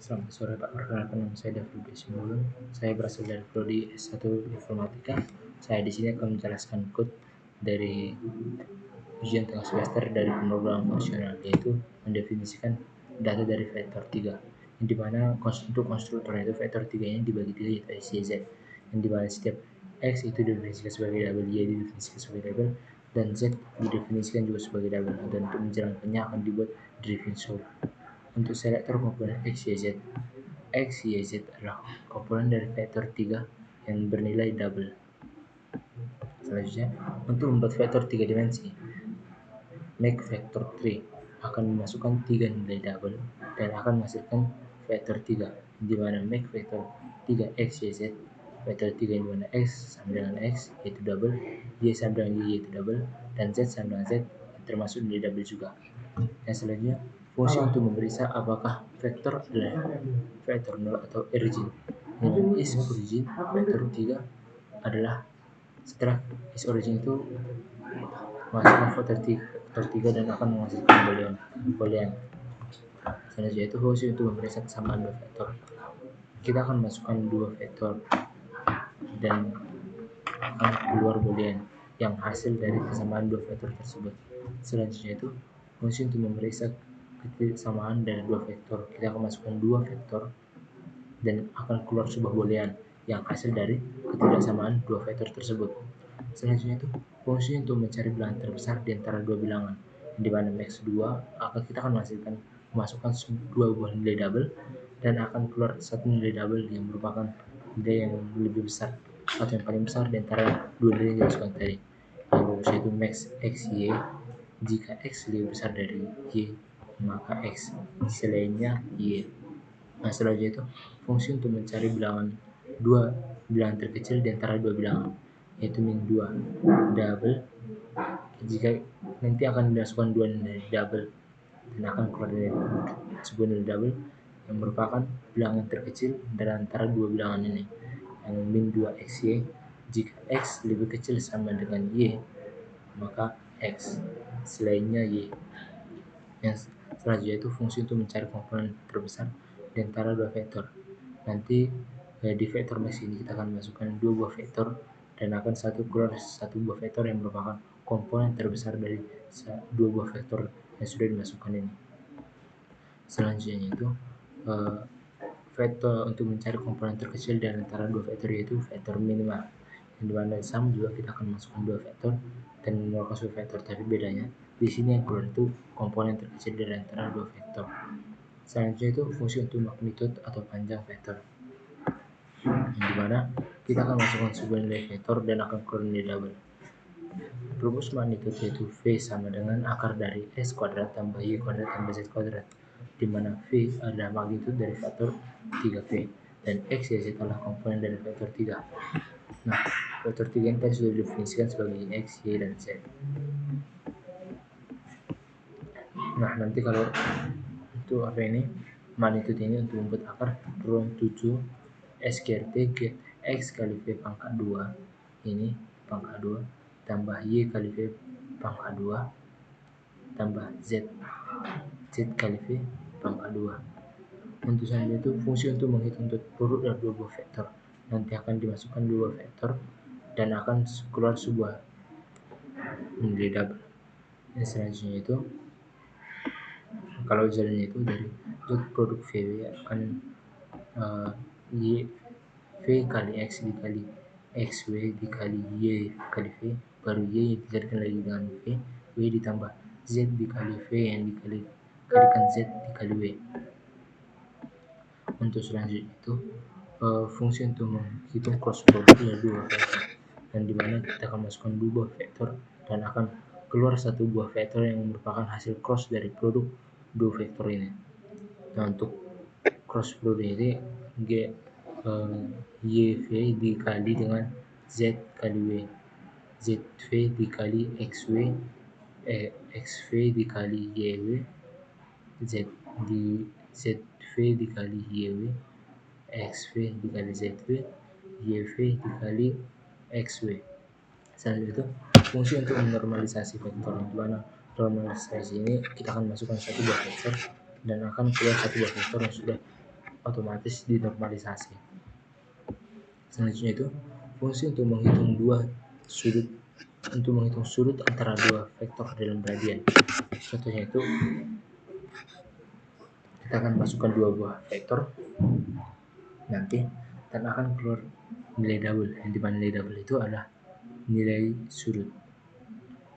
Selamat sore Pak, perkenalkan nama saya David B. Simbolon. Saya berasal dari Prodi S1 Informatika. Saya di sini akan menjelaskan kode dari ujian tengah semester dari pemrograman fungsional, yaitu mendefinisikan data dari vektor 3. Yang dimana untuk konstruktor itu vektor 3 ini dibagi 3 yaitu X, Y, Z. Yang dimana setiap X itu didefinisikan sebagai double, Y didefinisikan sebagai double, dan Z didefinisikan juga sebagai double. Dan untuk menjalankannya akan dibuat driven solve. Untuk selektor komponen X, Y, Z. X, Y, Z adalah komponen dari vektor 3 yang bernilai double. Selanjutnya, untuk membuat vektor 3 dimensi, make vector 3 akan memasukkan 3 nilai double dan akan menghasilkan vektor 3, di mana make vektor 3 X, Y, Z. Vektor 3 di mana X sama dengan X yaitu double, Y sama dengan Y yaitu double, dan Z sama dengan Z termasuk nilai double juga. Yang selanjutnya, fungsi untuk memeriksa apakah vektor adalah vektor 0 atau origin. Dengan is origin, vektor 3 adalah setelah is origin itu masukkan vektor 3 dan akan menghasilkan boolean. Selanjutnya itu fungsi untuk memeriksa kesamaan dua vektor. Kita akan masukkan dua vektor dan akan keluar boolean yang hasil dari kesamaan dua vektor tersebut. Selanjutnya itu fungsi untuk memeriksa kesamaan dari dua vektor. Kita akan masukkan dua vektor dan akan keluar sebuah boolean yang hasil dari ketidaksamaan dua vektor tersebut. Selanjutnya itu fungsi untuk mencari bilangan terbesar di antara dua bilangan, di mana max 2 kita akan memasukkan dua buah nilai double dan akan keluar satu nilai double yang merupakan nilai yang lebih besar atau yang paling besar di antara dua nilai yang dimasukkan tadi, yaitu max X, Y. Jika X lebih besar dari Y, maka X selainnya Y. Nah, selanjutnya itu fungsi untuk mencari dua bilangan terkecil di antara dua bilangan, yaitu min 2 double. Jika nanti akan dimasukkan dua nilai double dan akan keluar dari sebuah nilai double yang merupakan bilangan terkecil dari antara dua bilangan ini, yang min 2 XY. Jika X lebih kecil sama dengan Y, maka X selainnya Y. Yang selanjutnya itu fungsi untuk mencari komponen terbesar di antara dua vektor. Nanti di vektor max ini kita akan masukkan dua buah vektor dan akan keluar satu buah vektor yang merupakan komponen terbesar dari dua buah vektor yang sudah dimasukkan ini. Selanjutnya itu vektor untuk mencari komponen terkecil dari antara dua vektor, yaitu vektor minimal, yang dimana sama juga kita akan masukkan dua vektor dan mengeluarkan sebuah vektor, tapi bedanya di sini yang keluar itu komponen terkecil dari antara dua vektor. Selanjutnya itu fungsi untuk magnitude atau panjang vektor, yang dimana kita akan masukkan sebuah nilai vektor dan akan keluar nilai double. Rumus magnitude yaitu V sama dengan akar dari S kuadrat tambah Y kuadrat tambah Z kuadrat, di mana V adalah magnitude dari vektor 3V dan X, Y, Z adalah komponen dari vektor 3. Nah, vektor 3 ini tadi sudah didefinisikan sebagai X, Y, dan Z. Nah, nanti kalau untuk apa ini, magnitude ini untuk membuat akar ruang 7 SQRT get X kali V pangkat 2 ini pangkat 2 tambah Y kali V pangkat 2 tambah Z kali V pangkat 2. Untuk selanjutnya itu fungsi untuk menghitung produk dari dua buah vektor. Nanti akan dimasukkan dua vektor dan akan keluar sebuah nilai double. Dan selanjutnya itu kalau jalannya itu dari produk VW akan Y V kali X dikali XW dikali Y kali V, baru Y dikalikan lagi dengan V ditambah Z dikali V yang dikalikan Z dikali W. Untuk selanjutnya itu fungsi untuk menghitung cross product dari dua vektor, dan dimana kita akan masukkan dua buah vektor dan akan keluar satu buah vektor yang merupakan hasil cross dari produk dua vektor ini. Nah, untuk cross product ini YV dikali dengan Z kali W, ZV dikali XW, XV dikali YW, ZV dikali YW, XV dikali ZV, YV dikali XW. Selanjutnya itu fungsi untuk menormalisasi vektor, di mana normalisasi ini kita akan masukkan satu buah vektor dan akan keluar satu buah vektor yang sudah otomatis dinormalisasi. Selanjutnya itu fungsi untuk menghitung sudut antara dua vektor dalam radian. Contohnya itu kita akan masukkan dua buah vektor nanti dan akan keluar nilai double, yang dimana nilai double itu adalah nilai sudut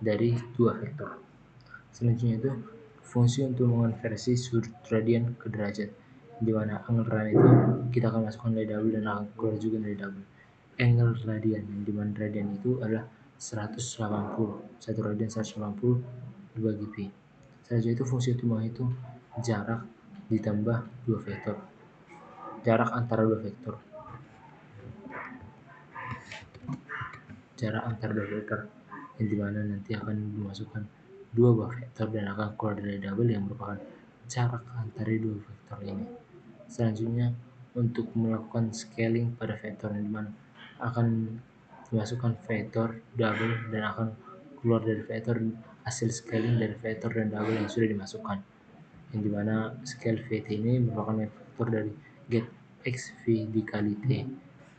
dari dua vektor. Selanjutnya itu fungsi untuk mengonversi sudut radian ke derajat, di mana angle radian itu kita akan masukkan nilai double dan akan keluar juga nilai double. Angle radian, yang dimana radian itu adalah 180, satu radian 180 dibagi pi. Selanjutnya itu fungsi untuk menghitung jarak ditambah dua vektor, jarak antara dua vektor. Jarak antara dua vektor, yang dimana nanti akan dimasukkan dua buah vektor dan akan keluar dari double yang merupakan jarak antara dua vektor ini. Selanjutnya untuk melakukan scaling pada vektor, yang dimana akan dimasukkan vektor double dan akan keluar dari vektor hasil scaling dari vektor dan double yang sudah dimasukkan, yang dimana scale VT ini merupakan vektor dari get XV dikali T,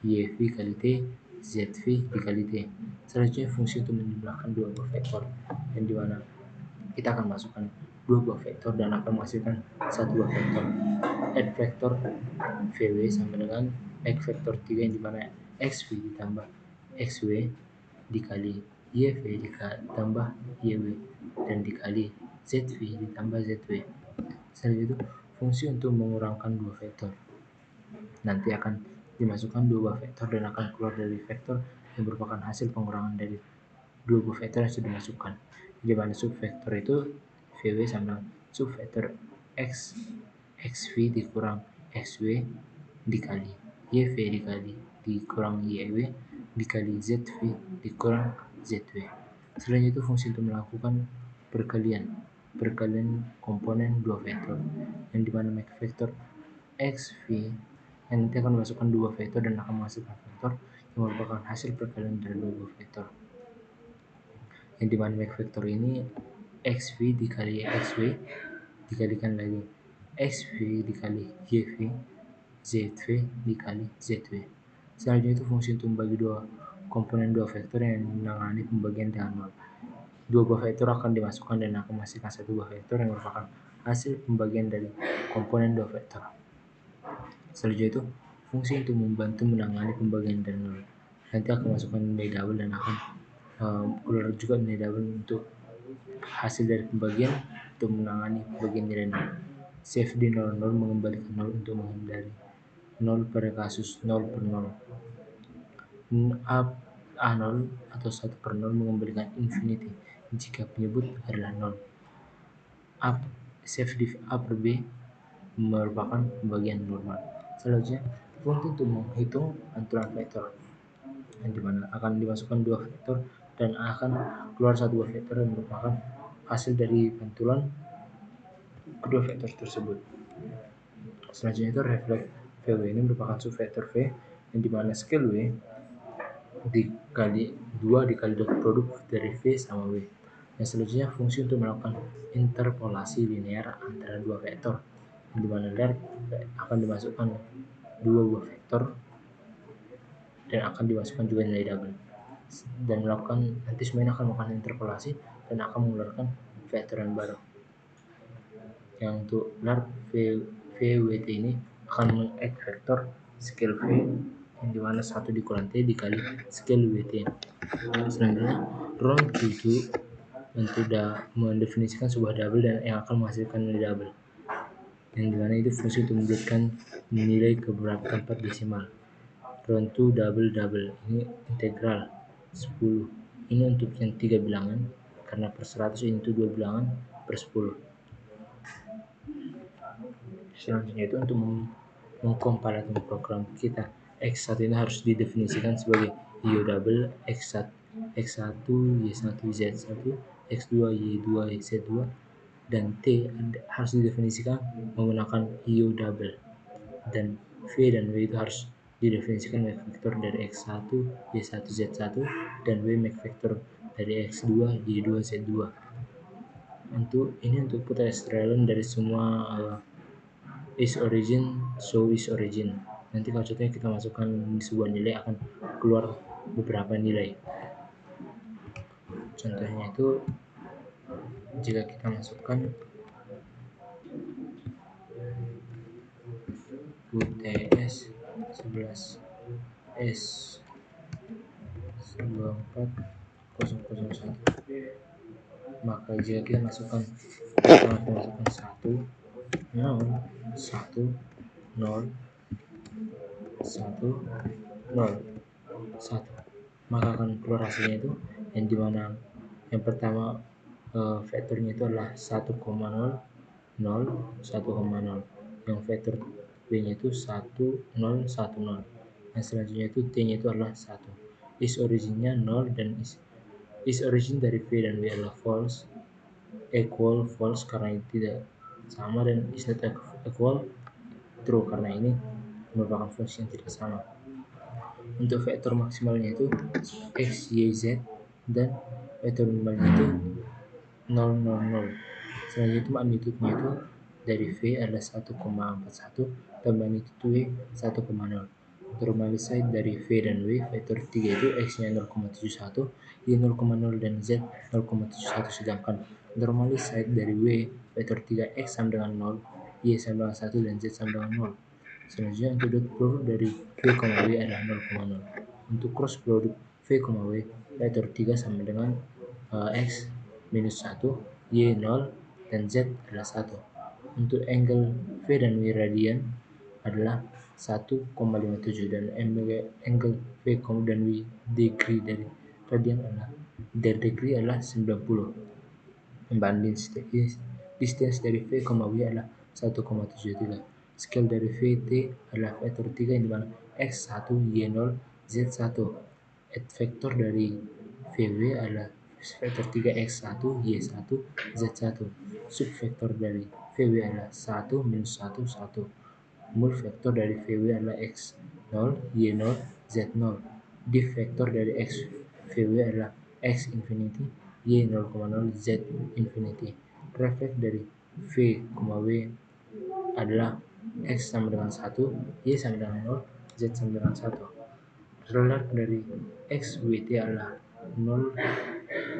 YV kali T, ZV dikali T. Selanjutnya fungsi untuk menjumlahkan dua buah vektor, yang dimana kita akan masukkan dua buah vektor dan akan menghasilkan satu buah vektor. Add vektor VW sama dengan X vektor 3, yang dimana XV ditambah XW dikali YV ditambah YW dan dikali ZV ditambah ZW. Selanjutnya itu fungsi untuk mengurangkan dua vektor. Nanti akan dimasukkan dua buah vektor dan akan keluar dari vektor yang merupakan hasil pengurangan dari dua buah vektor yang sudah dimasukkan. Di mana subvektor itu VW sama subvektor X XV dikurang XW dikali YV dikurang YW dikali ZV dikurang ZW. Selanjutnya itu fungsi untuk melakukan perkalian komponen dua vektor, yang dimana make vektor XV yang nanti akan memasukkan dua vektor dan akan menghasilkan vektor yang merupakan hasil perkalian dari dua buah vektor, yang dimana make vektor ini XV dikali XW dikalikan lagi XV dikali YV ZV dikali ZW. Selanjutnya itu fungsi untuk membagi dua komponen dua vektor yang menangani pembagian dengan nol. Dua buah vektor akan dimasukkan dan akan menghasilkan satu buah vektor yang merupakan hasil pembagian dari komponen dua vektor. Selanjutnya itu fungsi untuk membantu menangani pembagian dari nol. Nanti akan masukkan nilai double dan akan keluar juga nilai double untuk hasil dari pembagian untuk menangani pembagian nilai nol. CFD 00 mengembalikan nol untuk menghindari nol pada kasus 0 per 0. A0 atau 1 per 0 mengembalikan infinity jika penyebut adalah 0. CFD A per B merupakan pembagian normal. Selanjutnya fungsi untuk menghitung pantulan vektor, yang dimana akan dimasukkan dua vektor dan akan keluar satu buah vektor yang merupakan hasil dari pantulan kedua vektor tersebut. Selanjutnya itu refleks VW ini merupakan subvektor V, yang dimana scale W dikali 2 dikali dot produk dari V sama W. Yang selanjutnya fungsi untuk melakukan interpolasi linear antara dua vektor, yang dimana linear akan dimasukkan dua buah vektor dan akan dimasukkan juga nilai double dan melakukan nanti semuanya akan melakukan interpolasi dan akan mengeluarkan vektor yang baru. Yang untuk lar VWT ini akan meng-add vektor scale V, yang dimana 1 dikurang T dikali scale WT. Selanjutnya round itu untuk mendefinisikan sebuah double dan yang akan menghasilkan nilai double, yang dimana itu fungsi untuk memberikan nilai ke beberapa tempat desimal. Round to double ini integral 10, ini untuk yang 3 bilangan karena per 100 itu 2 bilangan per 10. Selanjutnya itu untuk mengkompilasi program kita, X1 ini harus didefinisikan sebagai IO double X1 Y1 Z1 X2 Y2 Z2 dan T harus didefinisikan menggunakan IO double, dan V dan W itu harus didefinisikan make vektor dari X1 Y1 Z1 dan W make vektor dari X2 Y2 Z2. Untuk put estrelon dari semua is origin show is origin. Nanti kalau contohnya kita masukkan di sebuah nilai akan keluar beberapa nilai. Contohnya itu jika kita masukkan UTS 11 S 24001, maka jika kita masukkan 1 0 1 0 1 0 1, maka akan keluar hasilnya itu yang dimana yang pertama vektornya itu adalah 1,0 0 1,0, yang vektor b-nya itu 1 0 1 0, yang selanjutnya itu t-nya itu adalah 1. Is originnya 0 dan is origin dari v dan w adalah false, equal false karena ini tidak sama, dan is not equal true karena ini merupakan fungsi yang tidak sama. Untuk vektor maksimalnya itu x, y, z, dan vektor minimalnya itu 0 0 0. Selanjutnya itu magnitudenya itu dari v adalah 1,41 dan magnitudo w 1,0. Normalisasi dari v dan w vektor 3 itu x-nya 0,71, y 0,0 dan z 0,71, sedangkan normalisasi dari w vektor 3 x sama dengan 0, y sama dengan 1 dan z sama dengan 0. Selanjutnya untuk dot produk dari v, w adalah 0,0. Untuk cross produk v, w vektor 3 sama dengan x minus 1, y 0, dan z adalah 1. Untuk angle v dan w radian adalah 1,57 dan angle v dan w degree dari radian adalah degree adalah 90. Pembanding distance dari v, w adalah 1,73. Scale dari vt adalah vektor 3 yang dimana x1, y0, z1. Vektor dari vw adalah vektor 3 x1, y1, z1. Subvektor dari vw adalah 1, minus 1, 1. Mul vektor dari vw adalah x0, y0, z0. Div vektor dari x vw adalah x infinity, y 0,0, z infinity. Refleks dari v, w adalah x sama dengan 1, y sama dengan 0, z sama dengan 1. Relatif dari x wt adalah 0,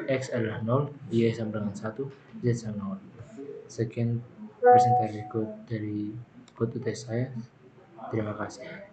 x adalah 0, y sama dengan 1, z sama 0. Sekian presentasi dari kode UTS saya. Terima kasih.